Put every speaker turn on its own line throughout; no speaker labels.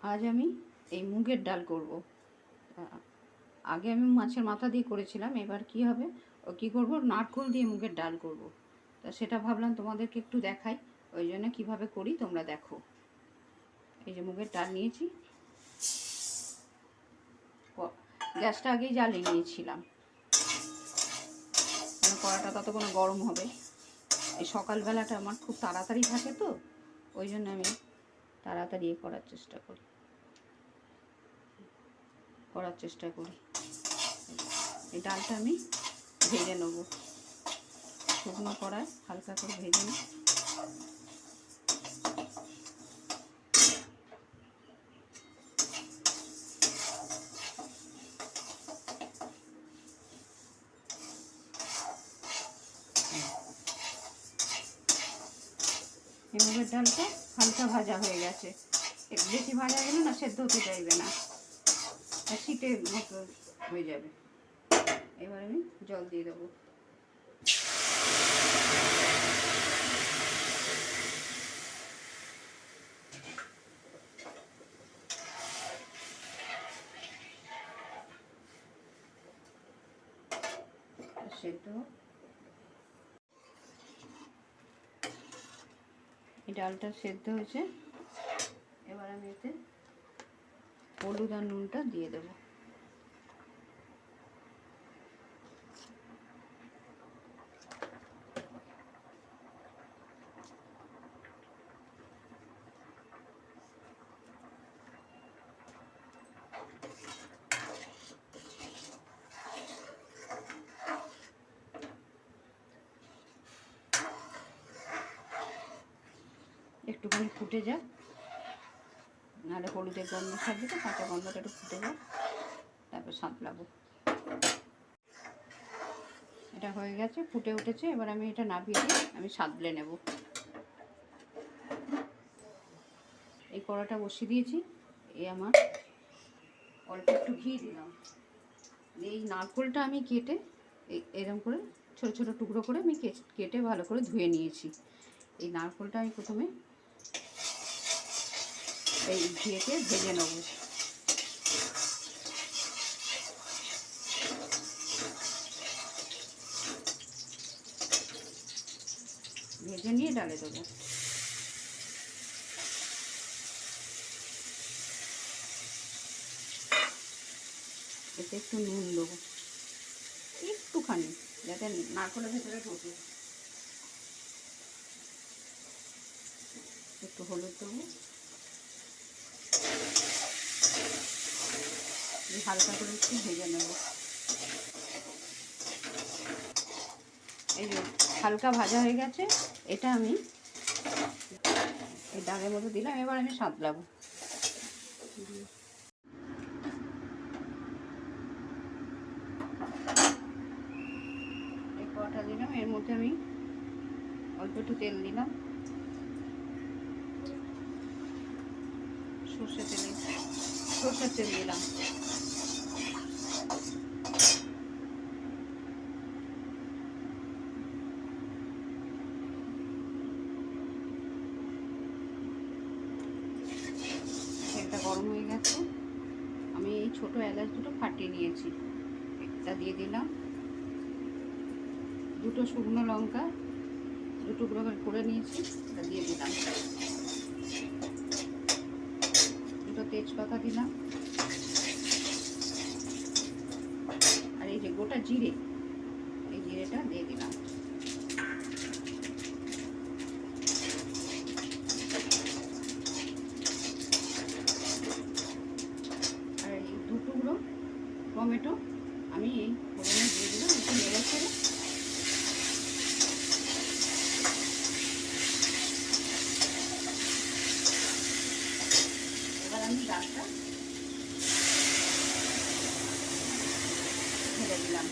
আজ আমি এই মুগের ডাল করব। আগে আমি মাছের মাথা দিয়ে করেছিলাম, এবার কি হবে কি করব, নারকেল দিয়ে মুগের ডাল করব। তা সেটা ভাবলাম তোমাদেরকে একটু দেখাই, ওই জন্য কীভাবে করি তোমরা দেখো। এই যে মুগের ডাল নিয়েছি, গ্যাসটা আগেই জ্বালিয়ে নিয়েছিলাম, কড়াটা ততক্ষণ গরম হবে। এই সকালবেলাটা আমার খুব তাড়াতাড়ি থাকে তো, ওই জন্য আমি তাড়াতাড়ি করার চেষ্টা করি। এই ডালটা আমি ভেজে নেব, শুকনো কড়ায় হালকা করে ভেজে নেব। এই মুগের ডালটা হালকা ভাজা হয়ে গেছে, একটু বেশি ভাজা গেলে না সেদ্ধ হতে চাইবে না, শীতের মতো হয়ে যাবে। এবার আমি জল দিয়ে দেবো। সেদ্ধ এই ডালটা সেদ্ধ হয়েছে, এবার আমি এতে হলুদ আর নুনটা দিয়ে দেবো। একটুখানি ফুটে যাক, নাহলে হলুদের গন্ধ থাকবে তো, কাঁচা গন্ধটা একটু ফুটে যাক, তারপর সাঁতলাবো। এটা হয়ে গেছে, ফুটে উঠেছে, এবার আমি এটা নামিয়ে দিয়ে আমি সাঁতলে নেব। এই কড়াটা বসিয়ে দিয়েছি, এই আমার অল্প একটু ঘি দিলাম। এই নারকেলটা আমি কেটে এরকম করে ছোটো ছোটো টুকরো করে আমি কেটে ভালো করে ধুয়ে নিয়েছি। এই নারকেলটা আমি প্রথমে এই ঘিয়েতে ভেজে নেব। ভেজে নিয়ে ডালে দেবো। এতে একটু নুন দেবো, একটুখানি, যাতে নারকেলের ভেতরে ঢোকে। একটু হলুদ দেবো, হালকা করে একটু ভেজে নেব। এই যে হালকা ভাজা হয়ে গেছে, এটা আমি এই ডালের মধ্যে দিলাম। এবার আমি সাঁতলাবো। এই কড়াটা দিলাম, এর মধ্যে আমি অল্প একটু তেল দিলাম, সর্ষের তেল দিলাম। তেলটা গরম হয়ে গেছে, আমি এই ছোটো এলাচ দুটো ফাটিয়ে নিয়েছি, এটা দিয়ে দিলাম। দুটো শুকনো লঙ্কা দুটো করে নিয়েছি, এটা দিয়ে দিলাম। দুটো তেজপাতা দিলাম, আর এই যে গোটা জিরে, এই জিরেটা দিয়ে দিলাম। আর এই দু টুকরো টমেটো আমি এই ফোড়নে দিয়ে দিলাম, একটু নেড়ে ছেড়ে এবার আমি ডালটা ঢেলে দিলাম।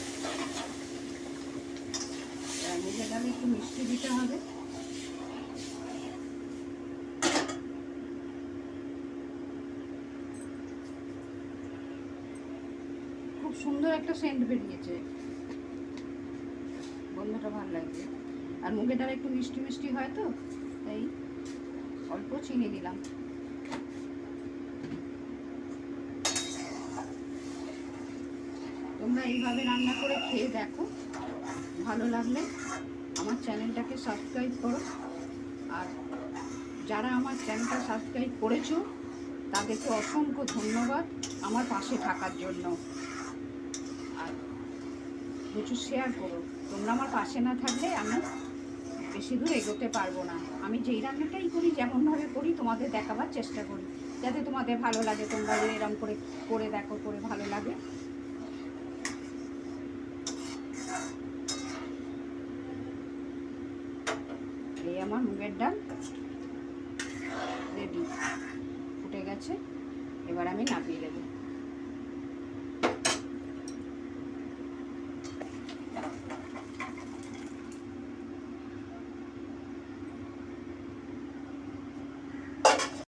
মুগের ডালে একটু মিষ্টি দিতে হবে। খুব সুন্দর একটা সেন্ট বেরিয়েছে, গন্ধটা ভালো লাগছে। আর মুগের ডাল একটু মিষ্টি মিষ্টি হয় তো, তাই অল্প চিনি দিলাম। তোমরা এইভাবে রান্না করে খেয়ে দেখো, ভালো লাগলে আমার চ্যানেলটাকে সাবস্ক্রাইব করো। আর যারা আমার চ্যানেলটা সাবস্ক্রাইব করেছো তাদেরকে অসংখ্য ধন্যবাদ আমার পাশে থাকার জন্য। আর প্রচুর শেয়ার করো। তোমরা আমার পাশে না থাকলে আমি বেশি দূর এগোতে পারবো না। আমি যেই রান্নাটাই করি, যেমনভাবে করি, তোমাদের দেখাবার চেষ্টা করি, যাতে তোমাদের ভালো লাগে। তোমরা যে এরকম করে করে দেখো, করে ভালো লাগে। এই আমার মুগের ডাল রেডি, ফুটে গেছে। এবার আমি নামিয়ে দেবো।